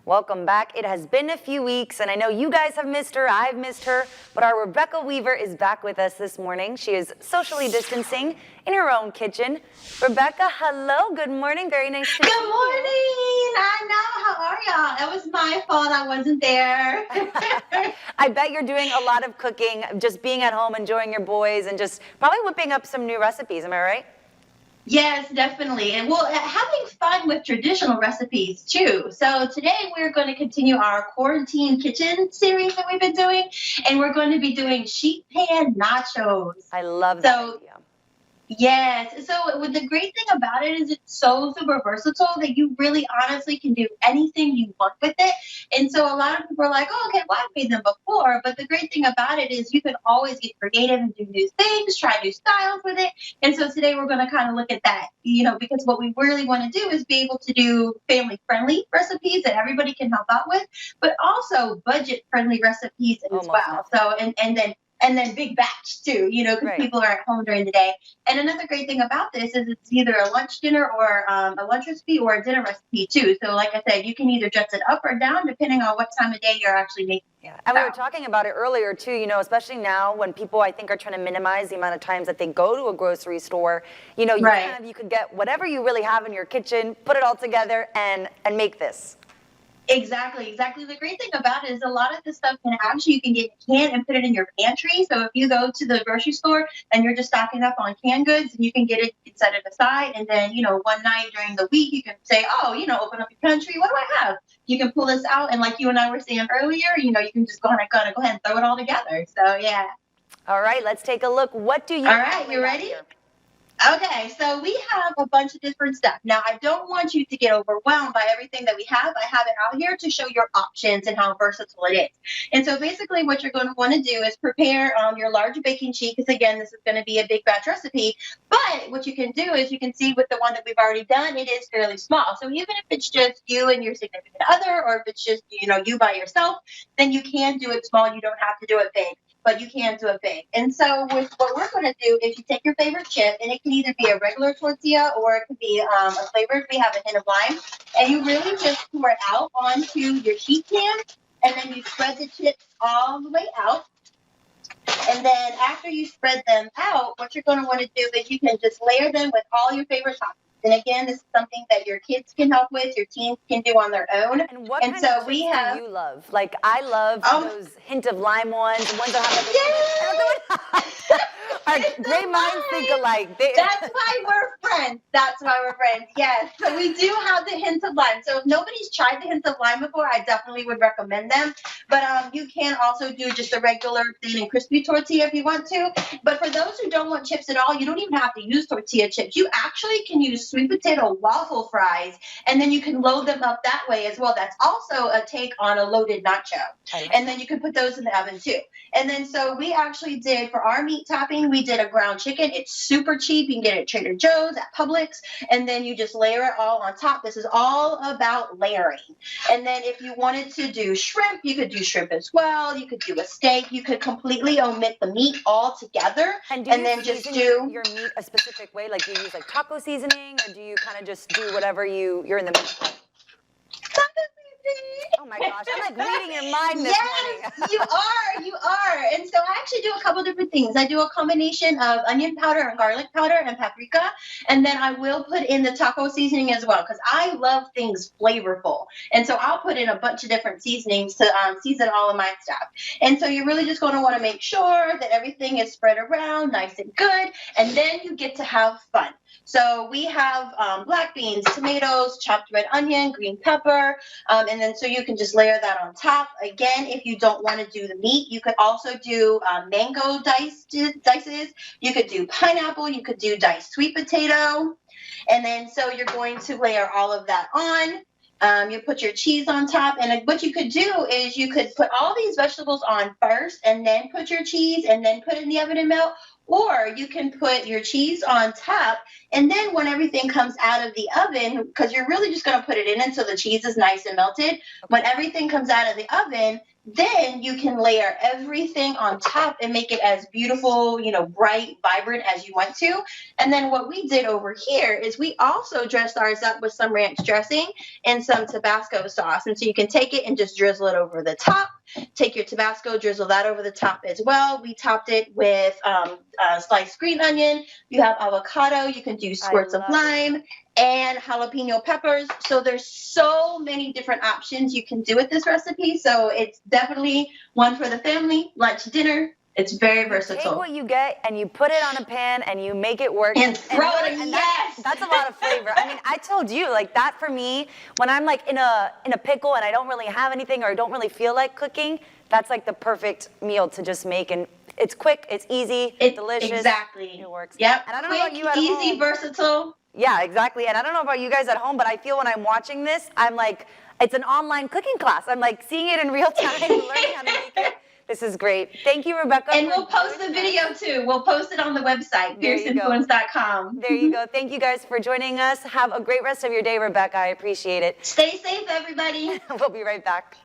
Welcome back. It has been a few weeks, and I know you guys have missed her, I've missed her, but our Rebecca Weaver is back with us this morning. She is socially distancing in her own kitchen. Rebecca, hello, good morning, very nice to meet you. Good morning. I know. How are y'all? It was my fault I wasn't there. I bet you're doing a lot of cooking, just being at home, enjoying your boys, and just probably whipping up some new recipes, am I right? Yes, definitely. And well, having fun with traditional recipes too. So today we're going to continue our quarantine kitchen series that we've been doing, and we're going to be doing sheet pan nachos. I love that idea. Yes. So the great thing about it is it's so super versatile that you really honestly can do anything you want with it. And so a lot of people are like, oh, okay, well, I've made them before. But the great thing about it is you can always get creative and do new things, try new styles with it. And so today we're going to kind of look at that, because what we really want to do is be able to do family friendly recipes that everybody can help out with, but also budget friendly recipes as well. So, and then big batch too, because people are at home during the day. And another great thing about this is it's either a lunch dinner or a lunch recipe or a dinner recipe too. So like I said, you can either dress it up or down depending on what time of day you're actually making it. Yeah. And we were talking about it earlier too, especially now when people, I think, are trying to minimize the amount of times that they go to a grocery store. You could get whatever you really have in your kitchen, put it all together and make this. Exactly. The great thing about it is a lot of this stuff you can get canned and put it in your pantry. So if you go to the grocery store and you're just stocking up on canned goods, and you can get it, you can set it aside. And then, one night during the week, you can say, oh, open up your pantry. What do I have? You can pull this out. And like you and I were saying earlier, you can just go ahead and throw it all together. So, yeah. All right, let's take a look. What do you have? All right, you ready? Here? Okay, so we have a bunch of different stuff. Now, I don't want you to get overwhelmed by everything that we have. I have it out here to show your options and how versatile it is. And so basically what you're going to want to do is prepare your large baking sheet, because again, this is going to be a big batch recipe. But what you can do is you can see with the one that we've already done, it is fairly small. So even if it's just you and your significant other, or if it's just, you by yourself, then you can do it small. You don't have to do it big, but you can do it big. And so what we're going to do is you take your favorite chip, and it can either be a regular tortilla or it could be a flavored. We have a hint of lime. And you really just pour it out onto your sheet pan, and then you spread the chips all the way out. And then after you spread them out, what you're going to want to do is you can just layer them with all your favorite toppings. And again, this is something that your kids can help with, your teens can do on their own. And what kind of chips do you love? Like, I love those hint of lime ones, the ones that have our great minds think alike. That's why we're friends. Yes. So we do have the hint of lime. So if nobody's tried the hint of lime before, I definitely would recommend them. But you can also do just a regular thin and crispy tortilla if you want to. But for those who don't want chips at all, you don't even have to use tortilla chips. You actually can use sweet potato waffle fries, and then you can load them up that way as well. That's also a take on a loaded nacho. And then you can put those in the oven too. And then so we actually did, for our meat topping, we did a ground chicken. It's super cheap. You can get it at Trader Joe's, at Publix, and then you just layer it all on top. This is all about layering. And then if you wanted to do shrimp, you could do shrimp as well. You could do a steak. You could completely omit the meat altogether, and then just do your meat a specific way. Like, do you use like taco seasoning, or do you kind of just do whatever you're in the mood? Oh my gosh, I'm like reading your mind this morning. Yes, you are. And so I actually do a couple different things. I do a combination of onion powder and garlic powder and paprika. And then I will put in the taco seasoning as well, because I love things flavorful. And so I'll put in a bunch of different seasonings to season all of my stuff. And so you're really just going to want to make sure that everything is spread around nice and good. And then you get to have fun. So we have black beans, tomatoes, chopped red onion, green pepper, and then so you can just layer that on top. Again, if you don't want to do the meat, you could also do mango dices. You could do pineapple. You could do diced sweet potato. And then so you're going to layer all of that on. You put your cheese on top, and what you could do is you could put all these vegetables on first, and then put your cheese, and then put it in the oven and melt. or you can put your cheese on top. And then when everything comes out of the oven, because you're really just going to put it in until the cheese is nice and melted, when everything comes out of the oven, then you can layer everything on top and make it as beautiful, bright, vibrant as you want to. And then what we did over here is we also dressed ours up with some ranch dressing and some Tabasco sauce. And so you can take it and just drizzle it over the top. Take your Tabasco, drizzle that over the top as well. We topped it with sliced green onion. You have avocado. You can do squirts of lime and jalapeno peppers. So there's so many different options you can do with this recipe. So it's definitely one for the family, lunch, dinner. It's very versatile. Take what you get and you put it on a pan and you make it work. And throw it in, yes! That's a lot of flavor. I mean, I told you, like that for me, when I'm like in a pickle and I don't really have anything or I don't really feel like cooking, that's like the perfect meal to just make. And it's quick, it's easy, it's delicious. Exactly. It works. Yep. And I don't Quick, know about you at easy, home. versatile. Yeah, exactly. And I don't know about you guys at home, but I feel when I'm watching this, I'm like, it's an online cooking class. I'm like seeing it in real time, learning how to make it. This is great. Thank you, Rebecca. And we'll post the video too. We'll post it on the website, fierceinfluence.com. There you go. Thank you guys for joining us. Have a great rest of your day, Rebecca. I appreciate it. Stay safe, everybody. We'll be right back.